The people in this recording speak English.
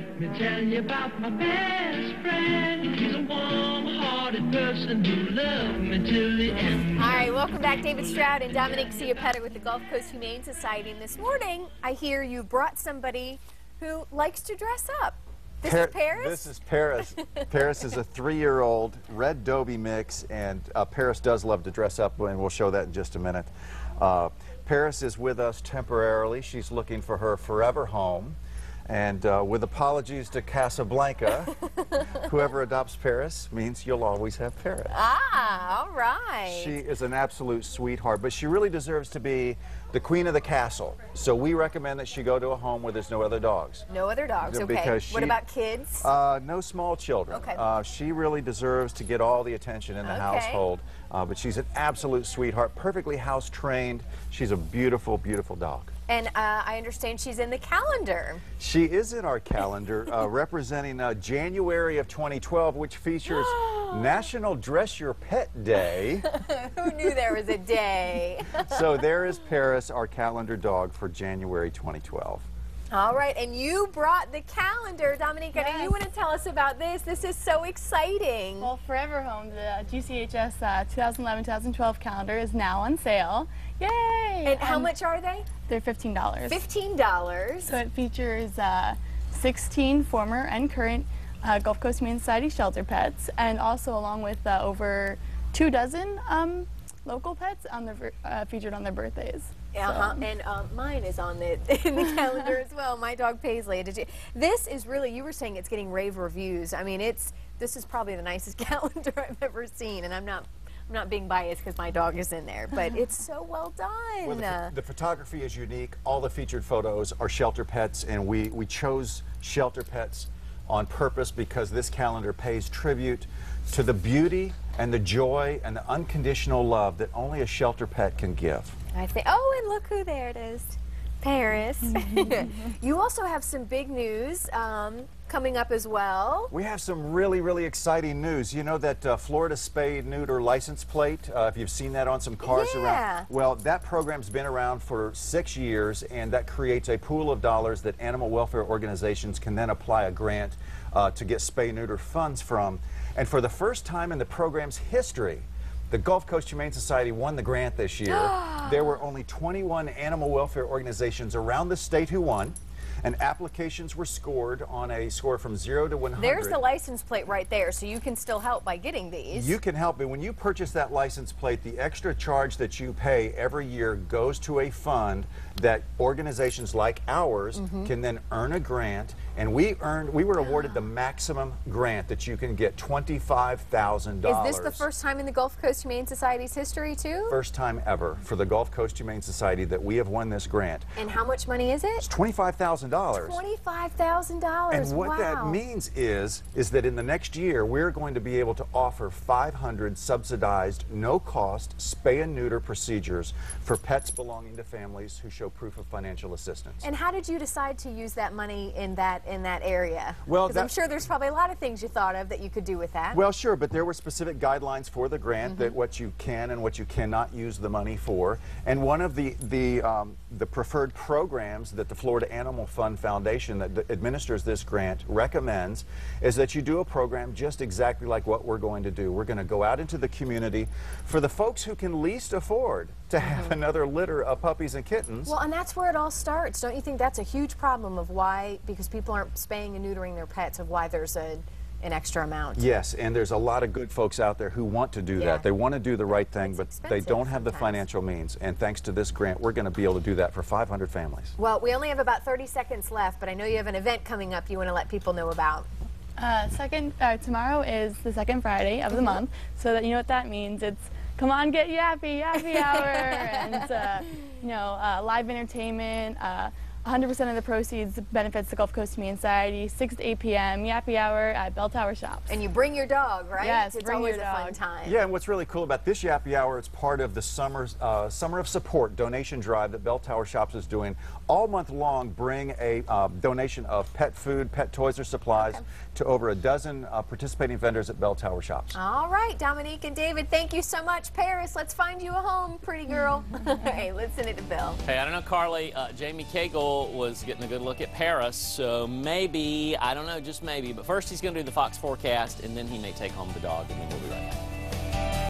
Let me tell you about my best friend. He's a warm-hearted person who loved me till the end. All right, welcome back. David Stroud and Dominique Ciapetta with the Gulf Coast Humane Society. And this morning, I hear you brought somebody who likes to dress up. This is Paris? This is Paris. Paris is a 3-year-old red Dobie mix, and Paris does love to dress up, and we'll show that in just a minute. Paris is with us temporarily. She's looking for her forever home. And with apologies to Casablanca, whoever adopts Paris means you'll always have Paris. Ah, all right. She is an absolute sweetheart, but she really deserves to be the queen of the castle. So we recommend that she go to a home where there's no other dogs. No other dogs, okay. Because what about kids? No small children. Okay. She really deserves to get all the attention in the household. But she's an absolute sweetheart, perfectly house trained. She's a beautiful, beautiful dog. And I understand she's in the calendar. She is in our calendar, representing January of 2012, which features National Dress Your Pet Day. Who knew there was a day? So there is Paris, our calendar dog for January 2012. All right, and you brought the calendar. Dominique, I know you want to tell us about this. This is so exciting. Well, Forever Home, the GCHS 2011-2012 calendar is now on sale. Yay! And how much are they? They're $15. $15. So it features 16 former and current Gulf Coast Humane Society shelter pets, and also along with over 2 dozen local pets on the, featured on their birthdays. And mine is on in the calendar as well. My dog Paisley. This is really, you were saying it's getting rave reviews. I mean, this is probably the nicest calendar I've ever seen, and I'm not being biased because my dog is in there, but it's so well done. Well, the photography is unique. All the featured photos are shelter pets, and we chose shelter pets on purpose because this calendar pays tribute to the beauty and the joy and the unconditional love that only a shelter pet can give. I think, oh, and look who there it is, Paris. You also have some big news coming up as well. We have some really, really exciting news. You know that Florida spay neuter license plate, if you've seen that on some cars around? Well, that program's been around for 6 years, and that creates a pool of dollars that animal welfare organizations can then apply a grant to get spay neuter funds from. And for the first time in the program's history, the Gulf Coast Humane Society won the grant this year. There were only 21 animal welfare organizations around the state who won, and applications were scored on a score from 0 to 100. There's the license plate right there, so you can still help by getting these. You can help, but when you purchase that license plate, the extra charge that you pay every year goes to a fund that organizations like ours can then earn a grant, and we were awarded the maximum grant that you can get, $25,000. Is this the first time in the Gulf Coast Humane Society's history, too? First time ever for the Gulf Coast Humane Society that we have won this grant. And how much money is it? It's $25,000. $25,000. And what that means is that in the next year, we're going to be able to offer 500 subsidized, no-cost spay and neuter procedures for pets belonging to families who show proof of financial assistance. And how did you decide to use that money in that area? Well, because I'm sure there's probably a lot of things you thought of that you could do with that. Well, sure, but there were specific guidelines for the grant that what you can and what you cannot use the money for. And one of the preferred programs that the Florida Animal Fund Foundation that administers this grant recommends is that you do a program just exactly like what we're going to do. We're going to go out into the community for the folks who can least afford to have another litter of puppies and kittens. Well, and that's where it all starts. Don't you think that's a huge problem of why, because people aren't spaying and neutering their pets, of why there's an extra amount? Yes, and there's a lot of good folks out there who want to do that. They want to do the right thing, but they don't have the financial means. And thanks to this grant, we're going to be able to do that for 500 families. Well, we only have about 30 seconds left, but I know you have an event coming up you want to let people know about. Tomorrow is the second Friday of the month, so that you know what that means. It's come on, get yappy hour, and you know, live entertainment. 100% of the proceeds benefits the Gulf Coast Humane Society. 6 to 8 p.m. Yappy Hour at Bell Tower Shops. And you bring your dog, right? Yes, it's bring always your a dog. fun time. Yeah, and what's really cool about this Yappy Hour, it's part of the Summer of Support donation drive that Bell Tower Shops is doing. All month long, bring a donation of pet food, pet toys, or supplies to over a dozen participating vendors at Bell Tower Shops. All right, Dominique and David, thank you so much. Paris, let's find you a home, pretty girl. Hey, let's send it to Bill. Hey, I don't know, Carly, Jamie Cagle Bill was getting a good look at Paris, so maybe, I don't know, just maybe, but first he's going to do the Fox forecast, and then he may take home the dog, and then we'll be right back.